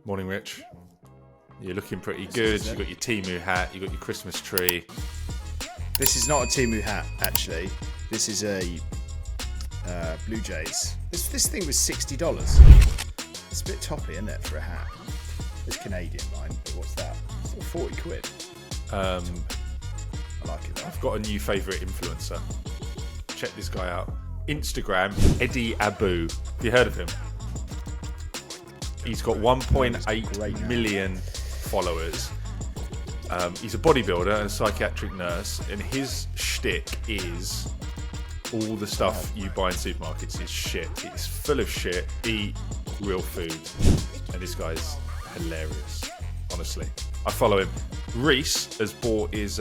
Morning, Rich. You're looking pretty good. You've got your Temu hat. You've got your Christmas tree. This is not a Temu hat, actually. This is a Blue Jays. This thing was $60. It's a bit toppy, isn't it, for a hat? It's Canadian, mine. But what's that? It's still 40 quid. I like it, though. I've got a new favourite influencer. Check this guy out. Instagram, Eddie Abu. Have you heard of him? He's got 1.8 million followers. He's a bodybuilder and a psychiatric nurse, and his shtick is all the stuff you buy in supermarkets is shit. It's full of shit. Eat real food. And this guy's hilarious, honestly. I follow him. Reese has bought his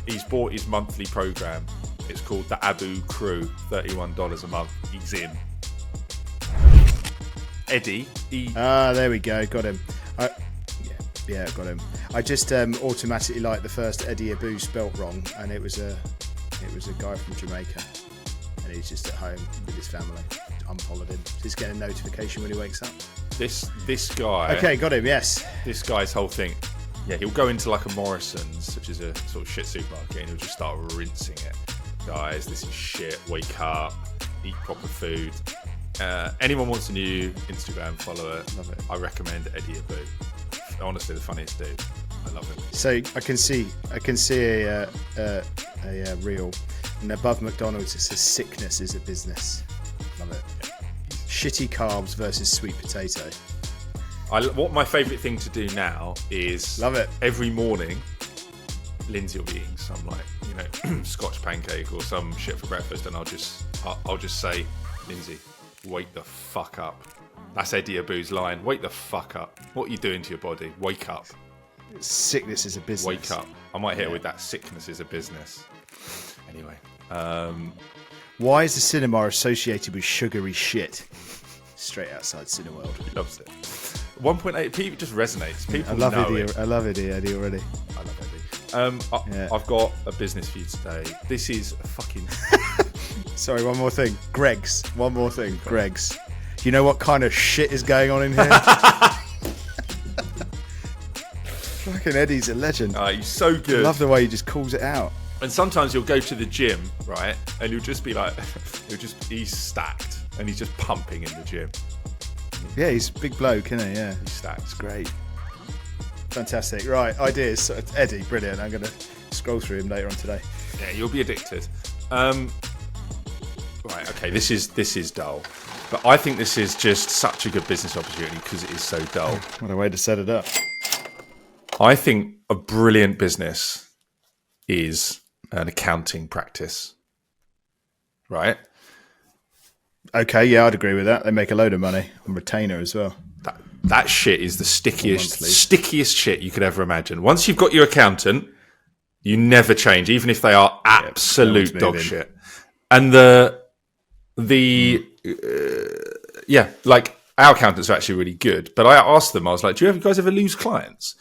he's bought his monthly program. It's called the Abu Crew, $31 a month. He's in. Eddie. There we go. Got him. Yeah, got him. I just automatically liked the first Eddie Abu spelt wrong, and it was a guy from Jamaica, and he's just at home with his family. Unfollowed him. So he's getting a notification when he wakes up. This guy. Okay, got him. Yes. This guy's whole thing. Yeah, he'll go into like a Morrison's, which is a sort of shit supermarket, and he'll just start rinsing it. Guys, this is shit. Wake up. Eat proper food. Anyone wants a new Instagram follower? Love it. I recommend Eddie Abu. Honestly, the funniest dude. I love him. So I can see a reel, and above McDonald's it says "Sickness is a business." Love it. Yeah. Shitty carbs versus sweet potato. What my favourite thing to do now is love it. Every morning, Lindsay will be eating some Scotch pancake or some shit for breakfast, and I'll just say, Lindsay, wake the fuck up. That's Eddie Abu's line. Wake the fuck up. What are you doing to your body? Wake up. Sickness is a business. Wake up. I might hit her with that. Sickness is a business. Anyway. Why is the cinema associated with sugary shit? Straight outside Cineworld. He loves it. 1.8 people just resonates. People I love know Eddie. it. I love Eddie already. I love Eddie. I've got a business for you today. This is a fucking... Sorry, one more thing. Greg's. One more thing. Greg's. Do you know what kind of shit is going on in here? Fucking Eddie's a legend. He's so good. I love the way he just calls it out. And sometimes you'll go to the gym, right? And you'll just be like, he's stacked. And he's just pumping in the gym. Yeah, he's a big bloke, isn't he? Yeah. He's stacked. It's great. Fantastic. Right, ideas. So, Eddie, brilliant. I'm going to scroll through him later on today. Yeah, you'll be addicted. Right, okay, this is dull. But I think this is just such a good business opportunity because it is so dull. What a way to set it up. I think a brilliant business is an accounting practice. Right? Okay, yeah, I'd agree with that. They make a load of money on retainer as well. That shit is the stickiest shit you could ever imagine. Once you've got your accountant, you never change, even if they are absolute dog shit. And like our accountants are actually really good. But I asked them, I was like, do you guys ever lose clients?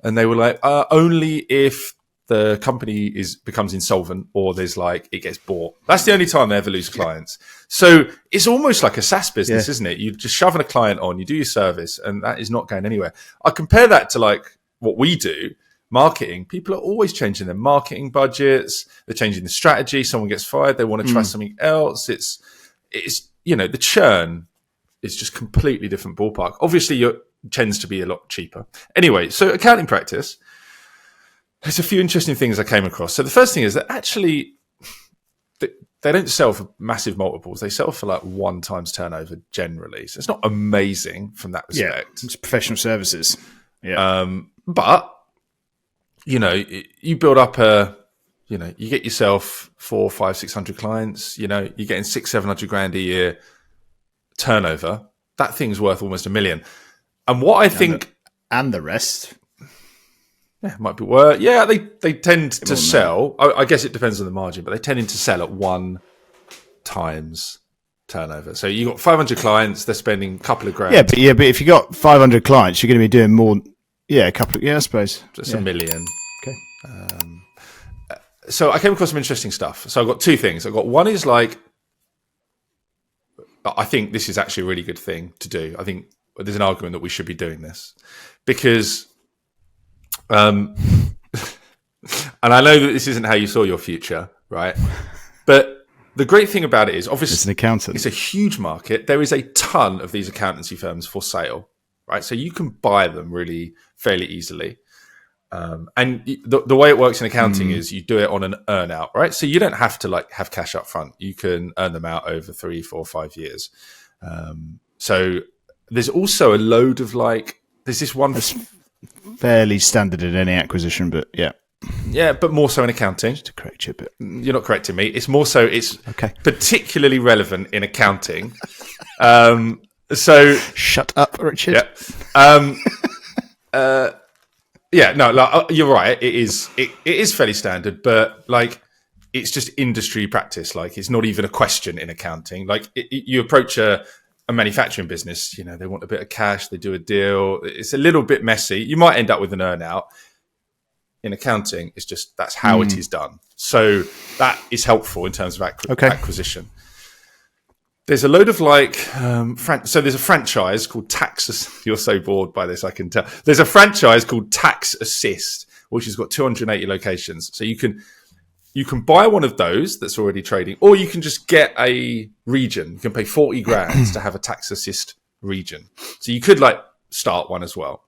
And they were like, only if the company becomes insolvent or there's it gets bought. That's the only time they ever lose clients. So it's almost like a SaaS business, isn't it? You're just shoving a client on, you do your service, and that is not going anywhere. I compare that to what we do, marketing. People are always changing their marketing budgets. They're changing the strategy. Someone gets fired. They want to try something else. It's the churn is just completely different ballpark. Obviously, it tends to be a lot cheaper. Anyway, so accounting practice. There's a few interesting things I came across. So the first thing is that actually they don't sell for massive multiples. They sell for 1 times turnover generally. So it's not amazing from that respect. Yeah, it's professional services. Yeah. But, you build up you get yourself 400, 500, 600 clients, you're getting 600-700 grand a year turnover. That thing's worth almost $1 million. And what I think... And the rest... Yeah, might be worth. Yeah, they tend to sell. I guess it depends on the margin, but they tend to sell at 1 times turnover. So you got 500 clients, they're spending a couple of grand. Yeah, but if you got 500 clients, you're going to be doing more. Yeah, I suppose. Just $1 million. Okay. So I came across some interesting stuff. So I've got 2 things. I've got one is I think this is actually a really good thing to do. I think there's an argument that we should be doing this because, and I know that this isn't how you saw your future, right? But the great thing about it is, obviously, As an accountant, it's a huge market. There is a ton of these accountancy firms for sale, right? So you can buy them really fairly easily. And the way it works in accounting is you do it on an earn out, right? So you don't have to like have cash up front. You can earn them out over 3, 4, 5 years. So there's also a load of like, there's this one. That's fairly standard in any acquisition, but yeah. Yeah, but more so in accounting. Just to correct you a bit. You're not correcting me. It's more so, it's okay. Particularly relevant in accounting. So shut up, Richard. Yeah. Yeah, no, like, you're right. It is fairly standard, but like it's just industry practice. Like it's not even a question in accounting. Like you approach a manufacturing business, you know, they want a bit of cash, they do a deal. It's a little bit messy. You might end up with an earn out. In accounting, it's just that's how it is done. So that is helpful in terms of acquisition. There's a load of like, so there's a franchise called You're so bored by this, I can tell. There's a franchise called Tax Assist, which has got 280 locations. So you can buy one of those that's already trading, or you can just get a region. You can pay 40 grand to have a Tax Assist region. So you could like start one as well.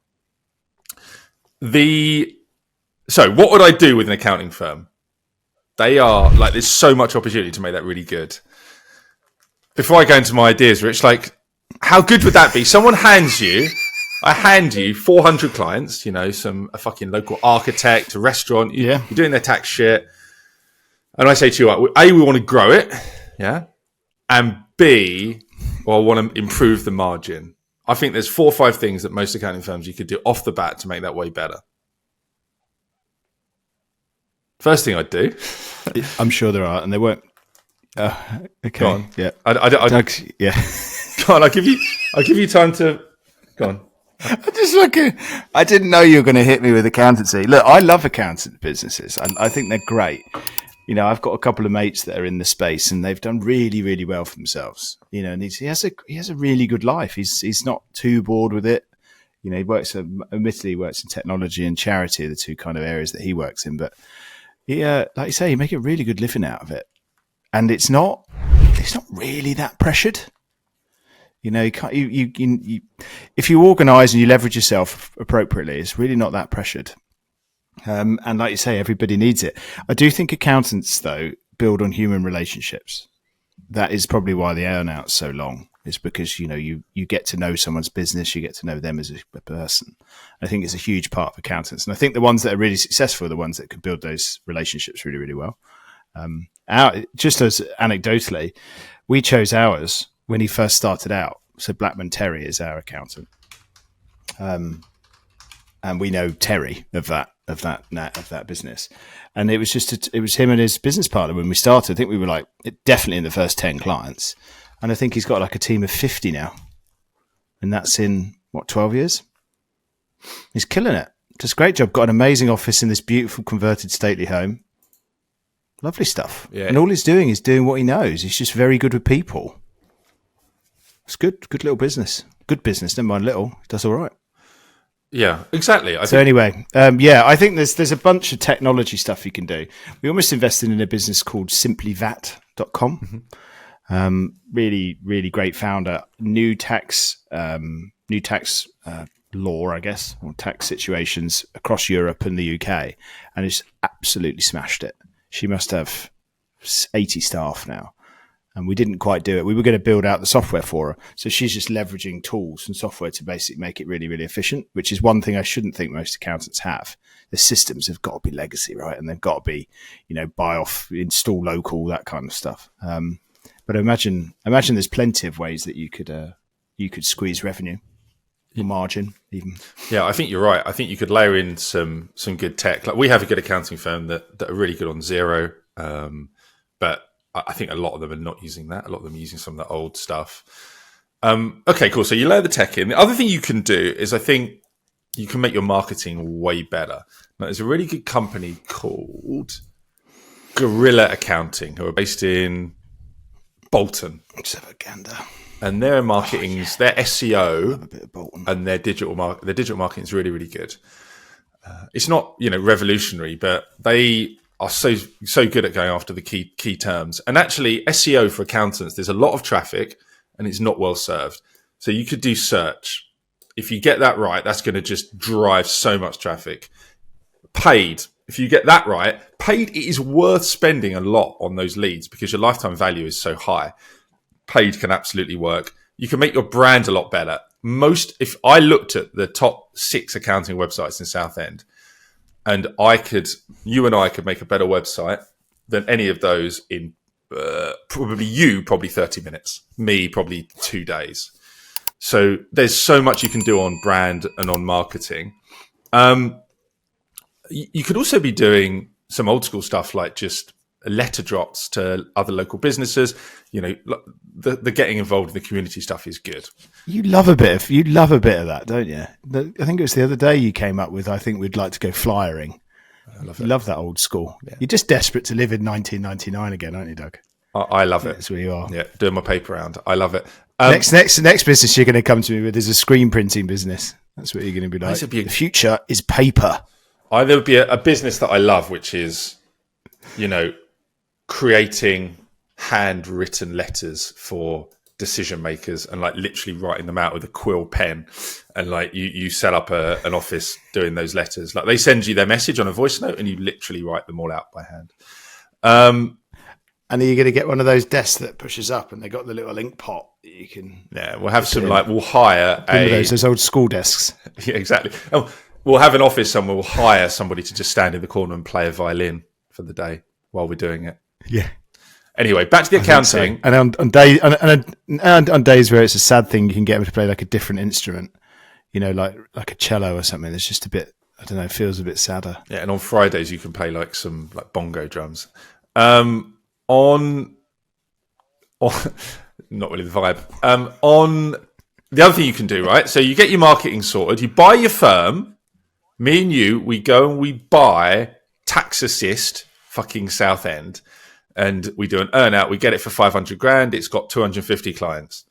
So what would I do with an accounting firm? They are like, there's so much opportunity to make that really good. Before I go into my ideas, Rich, like how good would that be? I hand you 400 clients, you know, a fucking local architect, a restaurant, you're doing their tax shit. And I say to you, A, we want to grow it. Yeah. And B, well, I want to improve the margin. I think there's 4 or 5 things that most accounting firms you could do off the bat to make that way better. First thing I'd do. I'm sure there are, and they won't. Okay. Go on. Yeah. Yeah. Go on. I'll give you time to. Go on. I didn't know you were going to hit me with accountancy. Look, I love accountant businesses. I think they're great. You know, I've got a couple of mates that are in the space, and they've done really, really well for themselves. You know, and he has a really good life. He's not too bored with it. You know, admittedly, he works in technology and charity are the 2 kind of areas that he works in, but. Yeah, like you say, you make a really good living out of it, and it's not really that pressured. You know, you can't. You if you organise and you leverage yourself appropriately, it's really not that pressured. And like you say, everybody needs it. I do think accountants, though, build on human relationships. That is probably why the earn-out's so long. Is because, you know, you get to know someone's business, you get to know them as a person. I think it's a huge part of accountants. And I think the ones that are really successful are the ones that can build those relationships really, really well. Just as anecdotally, we chose ours when he first started out. So Blackman Terry is our accountant. And we know Terry of that business. And it was him and his business partner when we started. I think we were like definitely in the first 10 clients. And I think he's got like a team of 50 now. And that's in, 12 years? He's killing it. Does a great job. Got an amazing office in this beautiful converted stately home. Lovely stuff. Yeah. And all he's doing is doing what he knows. He's just very good with people. It's good. Good little business. Good business. Never mind little. He does all right. Yeah, exactly. I think there's a bunch of technology stuff you can do. We almost invested in a business called simplyvat.com. Mm-hmm. Really, really great founder. New tax law, I guess, or tax situations across Europe and the UK, and it's absolutely smashed it. She must have 80 staff now, and we didn't quite do it. We were going to build out the software for her, so she's just leveraging tools and software to basically make it really, really efficient. Which is one thing I shouldn't think most accountants have. The systems have got to be legacy, right? And they've got to be, you know, buy off, install local, that kind of stuff. But imagine there's plenty of ways that you could squeeze revenue, or margin even. Yeah, I think you're right. I think you could layer in some good tech. Like we have a good accounting firm that are really good on Xero, but I think a lot of them are not using that. A lot of them are using some of the old stuff. Okay, cool. So you layer the tech in. The other thing you can do is I think you can make your marketing way better. Now, there's a really good company called Gorilla Accounting who are based in Bolton. Let's have a gander. and their marketing's their SEO A bit of Bolton. and their digital marketing is really, really good. It's not, revolutionary, but they are so good at going after the key terms. And actually, SEO for accountants, there's a lot of traffic, and it's not well served. So you could do search. If you get that right, that's going to just drive so much traffic. Paid, if you get that right, paid, it is worth spending a lot on those leads because your lifetime value is so high. Paid can absolutely work. You can make your brand a lot better. If I looked at the top 6 accounting websites in Southend, and you and I could make a better website than any of those in probably 30 minutes, me probably 2 days. So there's so much you can do on brand and on marketing. You could also be doing some old school stuff like just letter drops to other local businesses. The getting involved in the community stuff is good. You love a bit of that, don't you? I think it was the other day you came up with, I think we'd like to go flyering. I love it. You love that old school. Yeah. You're just desperate to live in 1999 again, aren't you, Doug? I love it. That's where you are. Yeah, doing my paper round. I love it. Next business you're going to come to me with is a screen printing business. That's what you're going to be like. The future is paper. There would be a business that I love, which is, creating handwritten letters for decision makers and like literally writing them out with a quill pen, and like you set up an office doing those letters. Like they send you their message on a voice note, and you literally write them all out by hand. And are you going to get one of those desks that pushes up and they got the little ink pot that you can? Yeah, we'll have some we'll hire those old school desks. Yeah, exactly. We'll have an office somewhere. We'll hire somebody to just stand in the corner and play a violin for the day while we're doing it. Yeah. Anyway, back to the accounting. So. And on days where it's a sad thing, you can get them to play like a different instrument, like a cello or something. It's just a bit, I don't know, it feels a bit sadder. Yeah, and on Fridays you can play like some like bongo drums. On not really the vibe. On the other thing you can do, right? So you get your marketing sorted. You buy your firm. Me and you, we go and we buy Tax Assist, fucking Southend, and we do an earn out. We get it for 500 grand. It's got 250 clients.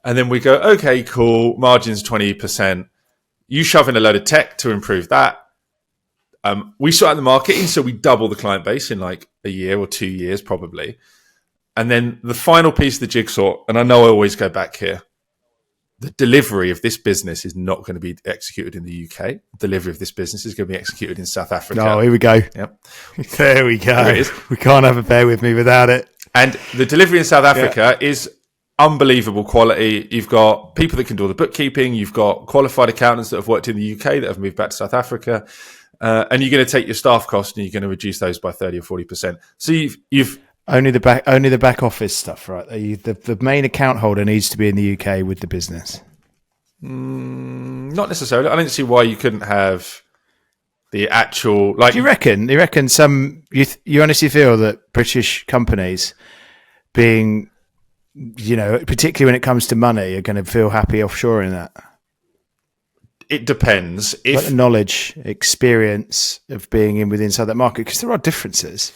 And then we go, okay, cool. Margins 20%. You shove in a load of tech to improve that. We sort out the marketing, so we double the client base in like a year or 2 years, probably. And then the final piece of the jigsaw, and I know I always go back here, the delivery of this business is not going to be executed in the UK. Delivery of this business is going to be executed in South Africa. Oh, here we go. Yep. There we go. We can't have a bear with me without it. And the delivery in South Africa is unbelievable quality. You've got people that can do all the bookkeeping. You've got qualified accountants that have worked in the UK that have moved back to South Africa. And you're going to take your staff costs and you're going to reduce those by 30 or 40%. So you've only the back office stuff, right? The main account holder needs to be in the UK with the business. Not necessarily. I don't see why you couldn't have the actual like. Do you reckon some you honestly feel that British companies, being particularly when it comes to money, are going to feel happy offshoring that? It depends. Like the knowledge, experience of being inside that market, because there are differences.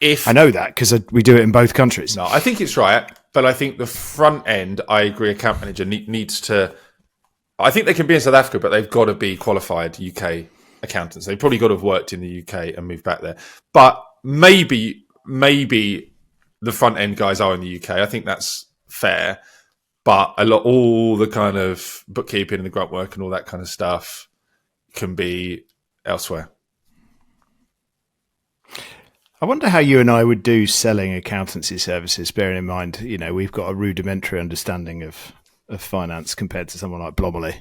I know that because we do it in both countries. No, I think it's right, but I think the front end, I agree, account manager needs to. I think they can be in South Africa, but they've got to be qualified UK accountants. They've probably got to have worked in the UK and moved back there. But maybe the front end guys are in the UK. I think that's fair. But all the kind of bookkeeping and the grunt work and all that kind of stuff can be elsewhere. I wonder how you and I would do selling accountancy services, bearing in mind, we've got a rudimentary understanding of finance compared to someone like Blomley.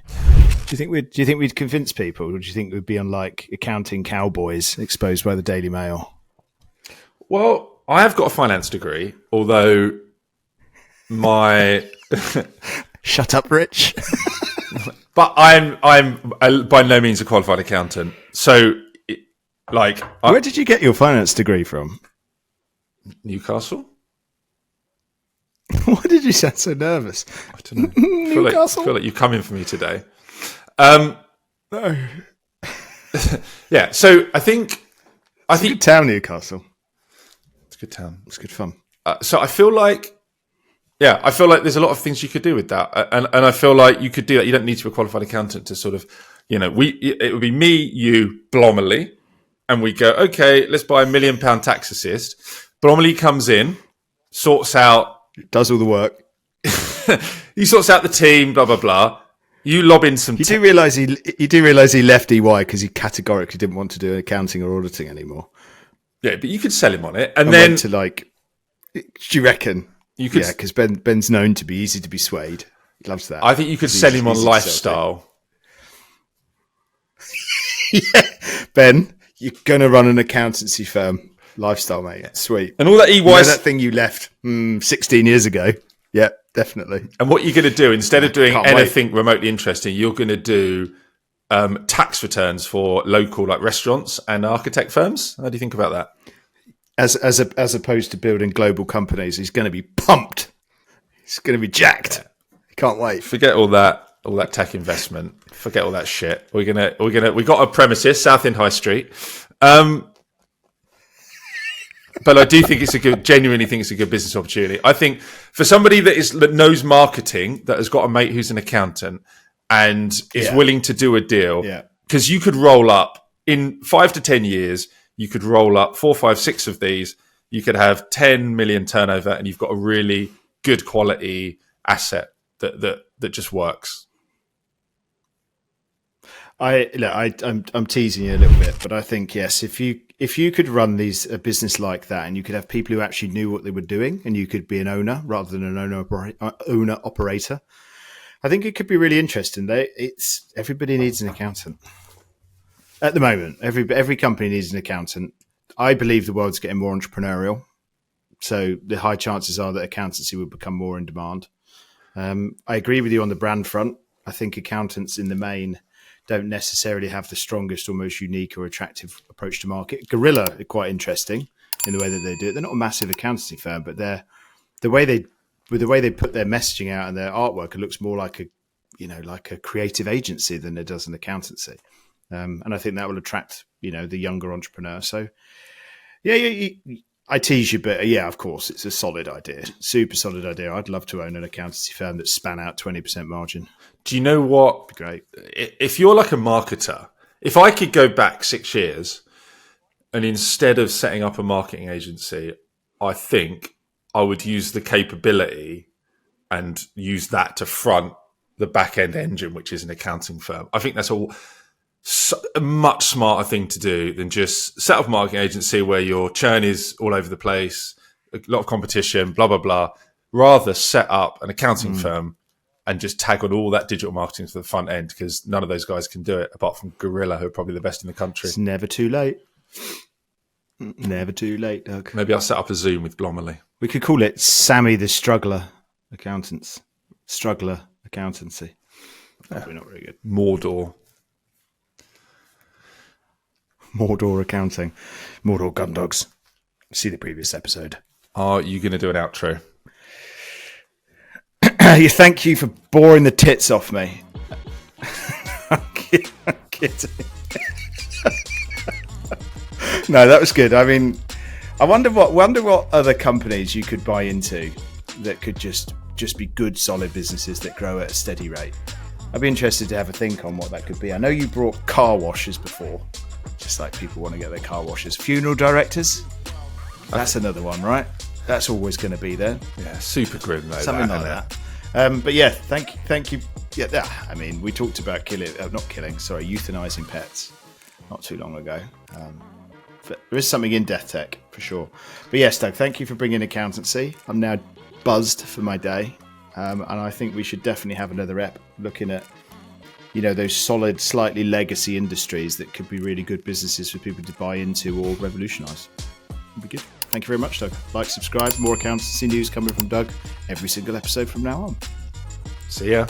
Do you think we'd convince people, or do you think we'd be on like accounting cowboys exposed by the Daily Mail? Well, I have got a finance degree, although my shut up, Rich. But I'm by no means a qualified accountant. So, where did you get your finance degree from? Newcastle. Why did you sound so nervous? I don't know. I feel like you're coming for me today. No. Yeah. So I think it's a good town, Newcastle. It's a good town. It's good fun. So I feel like Yeah, I feel like there's a lot of things you could do with that, and I feel like you could do that. You don't need to be a qualified accountant to sort of, it would be me, you, Blomley, and we go, okay, let's buy £1 million tax assist. Blomley comes in, sorts out, Does all the work. he sorts out the team, blah blah blah. You lob in some. You do realise he left EY because he categorically didn't want to do accounting or auditing anymore. Yeah, but you could sell him on it, and And then went to like. Do you reckon? you could. Yeah, because Ben's known to be easy to be swayed. He loves that. I think you could sell him on lifestyle. Yeah, Ben, you're going to run an accountancy firm. Lifestyle, mate. Sweet. And all that EY, that thing you left 16 years ago. Yeah, definitely. and what you're going to do instead of doing Can't anything remotely interesting, you're going to do tax returns for local restaurants and architect firms. How do you think about that? As opposed to building global companies, he's going to be pumped. He's going to be jacked. Can't wait. Forget all that tech investment. Forget all that shit. We got a premises, Southend High Street. But I do think genuinely think it's a good business opportunity. I think for somebody that knows marketing, that has got a mate who's an accountant and is willing to do a deal, because you could roll up in 5 to 10 years, you could roll up 4, 5, 6 of these. You could have 10 million turnover, and you've got a really good quality asset that just works. I'm teasing you a little bit, but I think yes, if you could run a business like that, and you could have people who actually knew what they were doing, and you could be an owner rather than an owner operator, I think it could be really interesting. Everybody needs an accountant at the moment. Every company needs an accountant. I believe the world's getting more entrepreneurial, so the high chances are that accountancy will become more in demand. I agree with you on the brand front. I think accountants in the main don't necessarily have the strongest or most unique or attractive approach to market. Gorilla are quite interesting in the way that they do it. They're not a massive accountancy firm, but the way they put their messaging out and their artwork, it looks more like a creative agency than it does an accountancy. And I think that will attract, the younger entrepreneur. So yeah, I tease you, but yeah, of course, it's a solid idea. Super solid idea. I'd love to own an accountancy firm that span out 20% margin. Do you know what? Great. If you're like a marketer, if I could go back 6 years and instead of setting up a marketing agency, I think I would use the capability and use that to front the back end engine, which is an accounting firm. I think that's a much smarter thing to do than just set up a marketing agency where your churn is all over the place, a lot of competition, blah, blah, blah. Rather set up an accounting firm and just tag on all that digital marketing to the front end, because none of those guys can do it apart from Gorilla, who are probably the best in the country. It's never too late. Never too late, Doug. Maybe I'll set up a Zoom with Blomley. We could call it Sammy the Struggler Accountants. Struggler Accountancy. Probably not very good. Mordor Accounting. Mordor Gundogs. See the previous episode. Are you going to do an outro? Thank you for boring the tits off me. I'm kidding. No, that was good. I mean, I wonder what other companies you could buy into that could just be good, solid businesses that grow at a steady rate. I'd be interested to have a think on what that could be. I know you brought car washers before, just like people want to get their car washers. Funeral directors, that's another one, right? That's always going to be there. Yeah, super grim though. Something like that. But yeah, thank you. Yeah, I mean, we talked about euthanizing pets not too long ago. But there is something in death tech for sure. But yes, Doug, thank you for bringing accountancy. I'm now buzzed for my day, and I think we should definitely have another ep looking at those solid, slightly legacy industries that could be really good businesses for people to buy into or revolutionise. It'd be good. Thank you very much, Doug. Like, subscribe. More accountancy news coming from Doug every single episode from now on. See ya.